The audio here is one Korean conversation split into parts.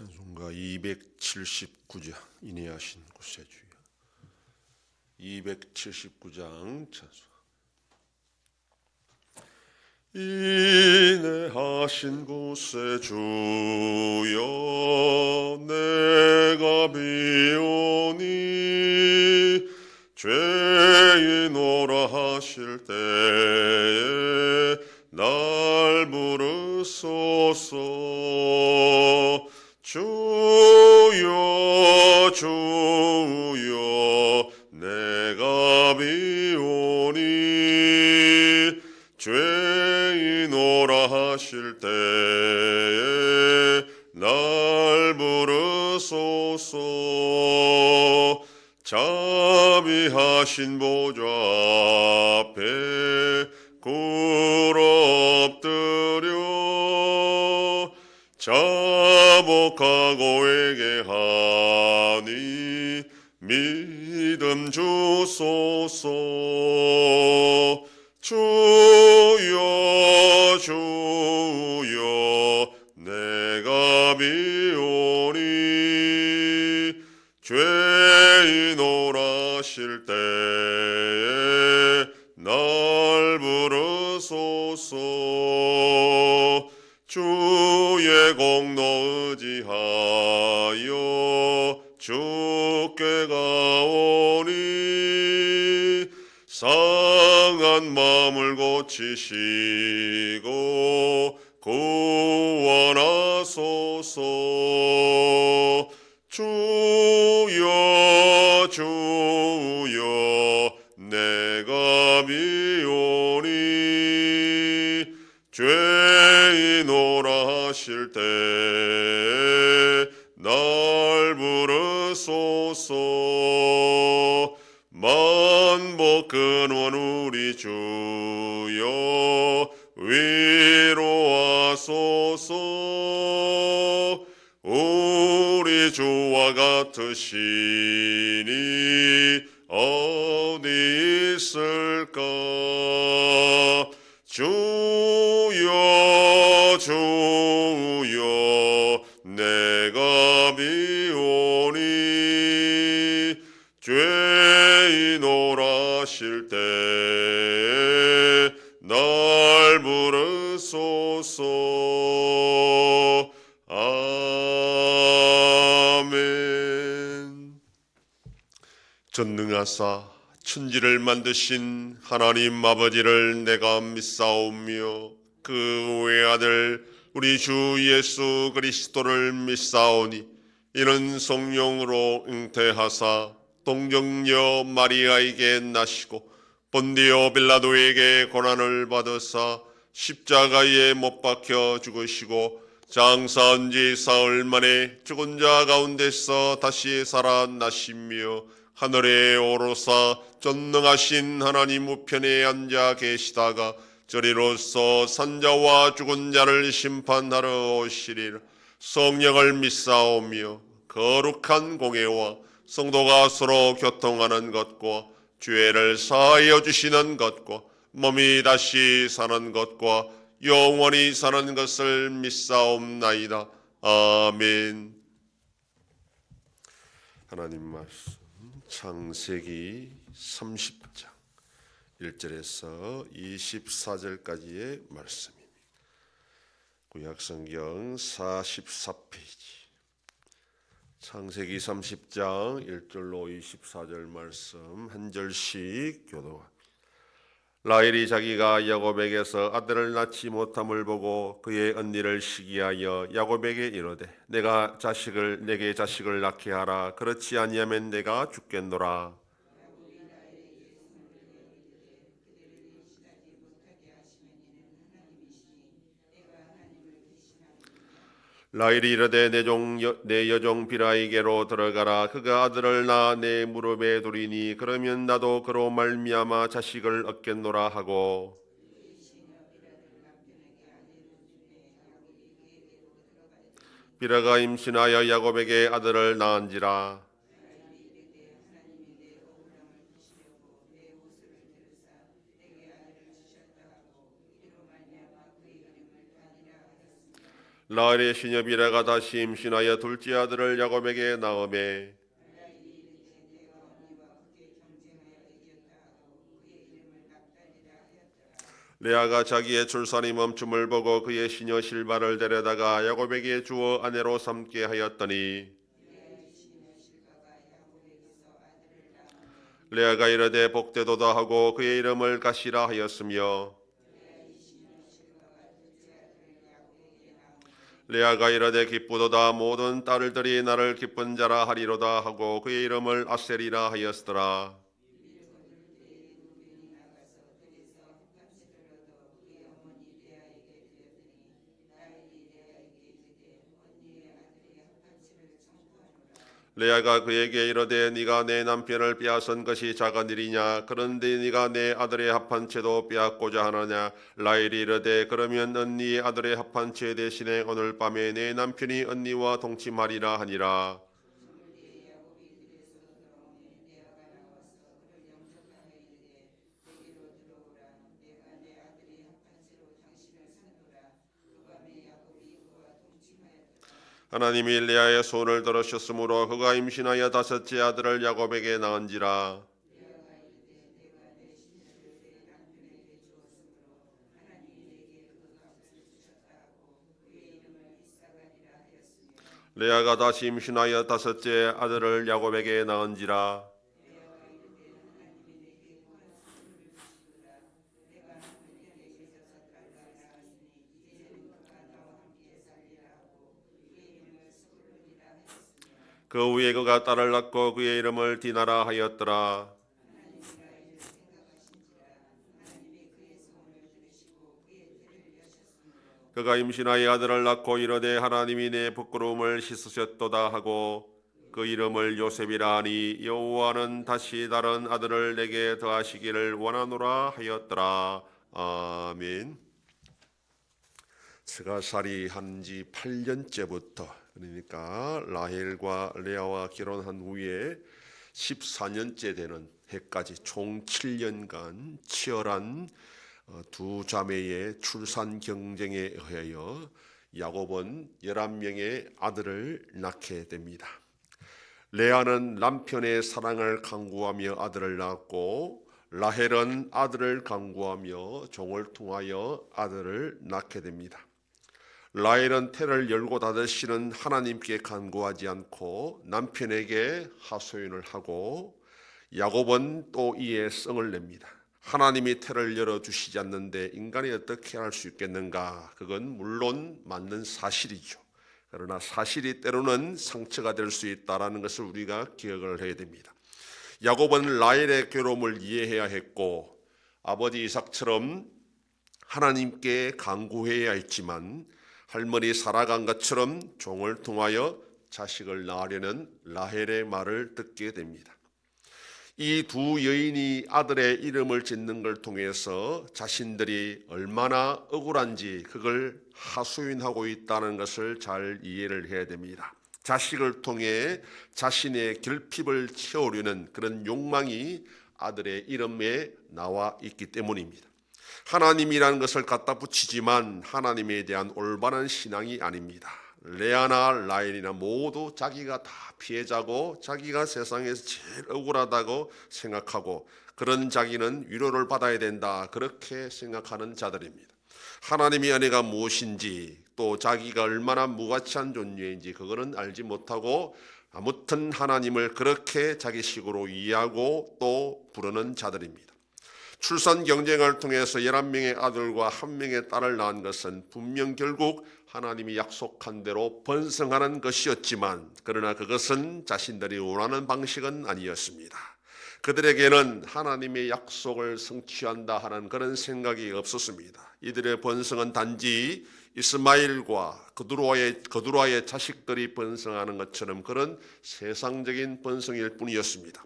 찬송가 279장 인내하신 구세주여. 279장 찬송. 인내하신 구세주여, 내가 비오니 죄인오라 하실 때에 날 부르소서. 주여 주여 내가 비오니 죄인오라 하실 때에 날 부르소서. 자비하신 보좌 앞에 굴 엎드려 자복하고 회개하니 믿음 주소서. 주여 주여 내가 비오니 죄인오라 하실 때에 날 부르소서. 주의 공로 의지하여 주께 가오니 상한 마음을 고치시고 구원하소서. 주여 주여 내가 비오니 죄인오라 하실 때에 날 부르소서. 만복 근원 우리 주여 위로하소서. 우리 주와 같으시니 어디 있을까. 주여 주여 내가 비오니 죄인오라 하실 때에 날 부르소서. 아멘. 전능하사 천지를 만드신 하나님 아버지를 내가 믿사오며 그 외아들 우리 주 예수 그리스도를 믿사오니 이는 성령으로 잉태하사 동정녀 마리아에게 나시고 본디오 빌라도에게 고난을 받으사 십자가에 못 박혀 죽으시고 장사한 지 사흘 만에 죽은 자 가운데서 다시 살아나시며 하늘에 오르사 전능하신 하나님 우편에 앉아 계시다가 저리로서 산자와 죽은 자를 심판하러 오시리라. 성령을 믿사오며 거룩한 공예와 성도가 서로 교통하는 것과 죄를 사하여 주시는 것과 몸이 다시 사는 것과 영원히 사는 것을 믿사옵나이다. 아멘. 하나님 말씀 창세기 30장 1절에서 24절까지의 말씀입니다. 구약성경 44페이지 창세기 30장 1절로 24절 말씀 한 절씩 교독합니다. 라헬이 자기가 야곱에게서 아들을 낳지 못함을 보고 그의 언니를 시기하여 야곱에게 이르되 내게 자식을 낳게 하라. 그렇지 아니하면 내가 죽겠노라. 라헬이 이르되 내 여종 비라에게로 들어가라. 그가 아들을 낳아 내 무릎에 두리니 그러면 나도 그로 말미암아 자식을 얻겠노라 하고 비라가 임신하여 야곱에게 아들을 낳은지라. 라헬의 시녀 비라가 다시 임신하여 둘째 아들을 야곱에게 낳음에 레아가 자기의 출산이 멈춤을 보고 그의 시녀 실바를 데려다가 야곱에게 주어 아내로 삼게 하였더니 레아가 이르되 복되도다 하고 그의 이름을 가시라 하였으며 레아가 이르되 기쁘도다 모든 딸들이 나를 기쁜 자라 하리로다 하고 그의 이름을 아셀이라 하였더라. 레아가 그에게 이르되 네가 내 남편을 빼앗은 것이 작은 일이냐 그런데 네가 내 아들의 합한 채도 빼앗고자 하느냐. 라헬이 이르되 그러면 언니의 아들의 합한 채 대신에 오늘 밤에 내 남편이 언니와 동침하리라 하니라. 하나님이 레아의 소원을 들으셨으므로 그가 임신하여 다섯째 아들을 야곱에게 낳은지라. 레아가 다시 임신하여 다섯째 아들을 야곱에게 낳은지라. 그 후에 그가 딸을 낳고 그의 이름을 디나라 하였더라. 그가 임신하여 아들을 낳고 이르되 하나님이 내 부끄러움을 씻으셨도다 하고 그 이름을 요셉이라 하니 여호와는 다시 다른 아들을 내게 더하시기를 원하노라 하였더라. 아멘. 스가살이 한 지 8년째부터 그러니까 라헬과 레아와 결혼한 후에 14년째 되는 해까지 총 7년간 치열한 두 자매의 출산 경쟁에 의하여 야곱은 11명의 아들을 낳게 됩니다. 레아는 남편의 사랑을 강구하며 아들을 낳았고 라헬은 아들을 강구하며 종을 통하여 아들을 낳게 됩니다. 라헬은 태를 열고 닫으시는 하나님께 간구하지 않고 남편에게 하소연을 하고 야곱은 또 이에 성을 냅니다. 하나님이 태를 열어주시지 않는데 인간이 어떻게 할 수 있겠는가? 그건 물론 맞는 사실이죠. 그러나 사실이 때로는 상처가 될 수 있다는 것을 우리가 기억을 해야 됩니다. 야곱은 라헬의 괴로움을 이해해야 했고 아버지 이삭처럼 하나님께 간구해야 했지만 할머니 사라간 것처럼 종을 통하여 자식을 낳으려는 라헬의 말을 듣게 됩니다. 이 두 여인이 아들의 이름을 짓는 걸 통해서 자신들이 얼마나 억울한지 그걸 하소연하고 있다는 것을 잘 이해를 해야 됩니다. 자식을 통해 자신의 결핍을 채우려는 그런 욕망이 아들의 이름에 나와 있기 때문입니다. 하나님이라는 것을 갖다 붙이지만 하나님에 대한 올바른 신앙이 아닙니다. 레아나 라헬이나 모두 자기가 다 피해자고 자기가 세상에서 제일 억울하다고 생각하고 그런 자기는 위로를 받아야 된다 그렇게 생각하는 자들입니다. 하나님의 은혜가 무엇인지 또 자기가 얼마나 무가치한 존재인지 그거는 알지 못하고 아무튼 하나님을 그렇게 자기식으로 이해하고 또 부르는 자들입니다. 출산 경쟁을 통해서 11명의 아들과 1명의 딸을 낳은 것은 분명 결국 하나님이 약속한 대로 번성하는 것이었지만 그러나 그것은 자신들이 원하는 방식은 아니었습니다. 그들에게는 하나님의 약속을 성취한다 하는 그런 생각이 없었습니다. 이들의 번성은 단지 이스마엘과 그두라의 자식들이 번성하는 것처럼 그런 세상적인 번성일 뿐이었습니다.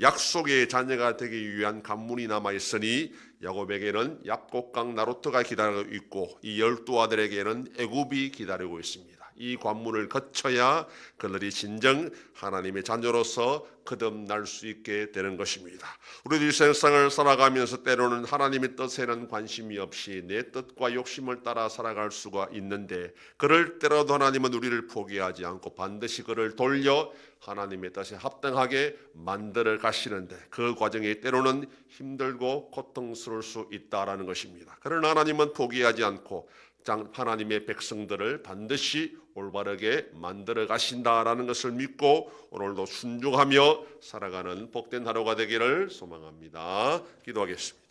약속의 자녀가 되기 위한 관문이 남아있으니 야곱에게는 약곡강 나루터가 기다리고 있고 이 12 아들에게는 애굽이 기다리고 있습니다. 이 관문을 거쳐야 그들이 진정 하나님의 자녀로서 거듭날 수 있게 되는 것입니다. 우리들이 세상을 살아가면서 때로는 하나님의 뜻에는 관심이 없이 내 뜻과 욕심을 따라 살아갈 수가 있는데, 그럴 때라도 하나님은 우리를 포기하지 않고 반드시 그를 돌려 하나님의 뜻에 합당하게 만들어 가시는데, 그 과정이 때로는 힘들고 고통스러울 수 있다라는 것입니다. 그러나 하나님은 포기하지 않고 하나님의 백성들을 반드시 올바르게 만들어 가신다라는 것을 믿고 오늘도 순종하며 살아가는 복된 하루가 되기를 소망합니다. 기도하겠습니다.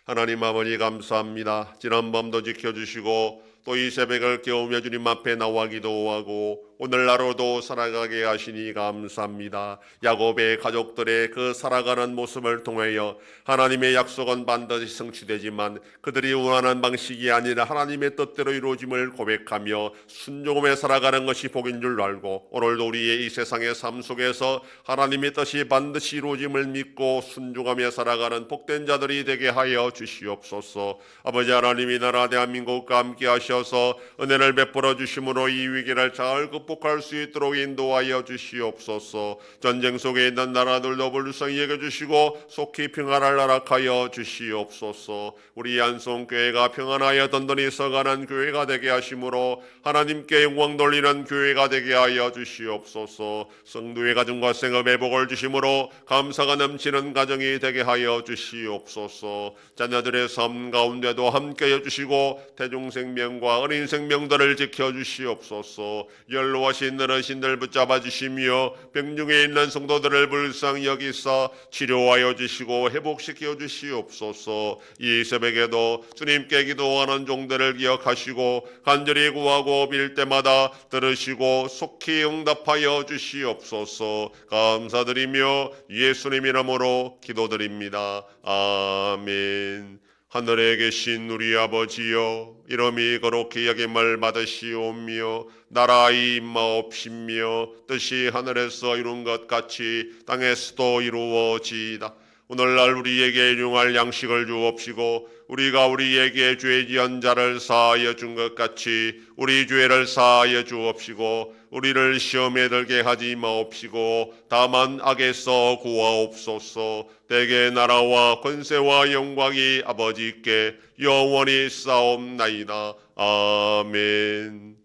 하나님 아버지, 감사합니다. 지난밤도 지켜주시고 또 이 새벽을 깨우며 주님 앞에 나와 기도하고 오늘 하루도 살아가게 하시니 감사합니다. 야곱의 가족들의 그 살아가는 모습을 통하여 하나님의 약속은 반드시 성취되지만 그들이 원하는 방식이 아니라 하나님의 뜻대로 이루어짐을 고백하며 순종하며 살아가는 것이 복인 줄 알고, 오늘도 우리의 이 세상의 삶 속에서 하나님의 뜻이 반드시 이루어짐을 믿고 순종하며 살아가는 복된 자들이 되게 하여 주시옵소서. 아버지 하나님이 나라 대한민국과 함께 하셔서 은혜를 베풀어 주심으로 이 위기를 잘 극복할 수 있도록 인도하여 주시옵소서. 전쟁 속에 있는 나라들도 불쌍히 여겨주시고 속히 평안을 허락하여 주시옵소서. 우리 안송교회가 평안하여 든든히 서가는 교회가 되게 하심으로 하나님께 영광 돌리는 교회가 되게 하여 주시옵소서. 성도의 가정과 생업의 복을 주심으로 감사가 넘치는 가정이 되게 하여 주시옵소서. 자녀들의 삶 가운데도 함께해 주시고 대중생명과 어린 생명들을 지켜주시옵소서. 연로하신 어르신들 붙잡아 주시며 병중에 있는 성도들을 불쌍히 여기사 치료하여 주시고 회복시켜 주시옵소서. 이 새벽에도 주님께 기도하는 종들을 기억하시고 간절히 구하고 빌 때마다 들으시고 속히 응답하여 주시옵소서. 감사드리며 예수님 이름으로 기도드립니다. 아멘. 하늘에 계신 우리 아버지여, 이름이 거룩히 여김을 받으시오며 나라의 임하옵시며 뜻이 하늘에서 이룬 것 같이 땅에서도 이루어지이다. 오늘날 우리에게 일용할 양식을 주옵시고 우리가 우리에게 죄 지은 자를 사하여 준 것 같이 우리 죄를 사하여 주옵시고 우리를 시험에 들게 하지 마옵시고 다만 악에서 구하옵소서. 대개 나라와 권세와 영광이 아버지께 영원히 싸움나이다. 아멘.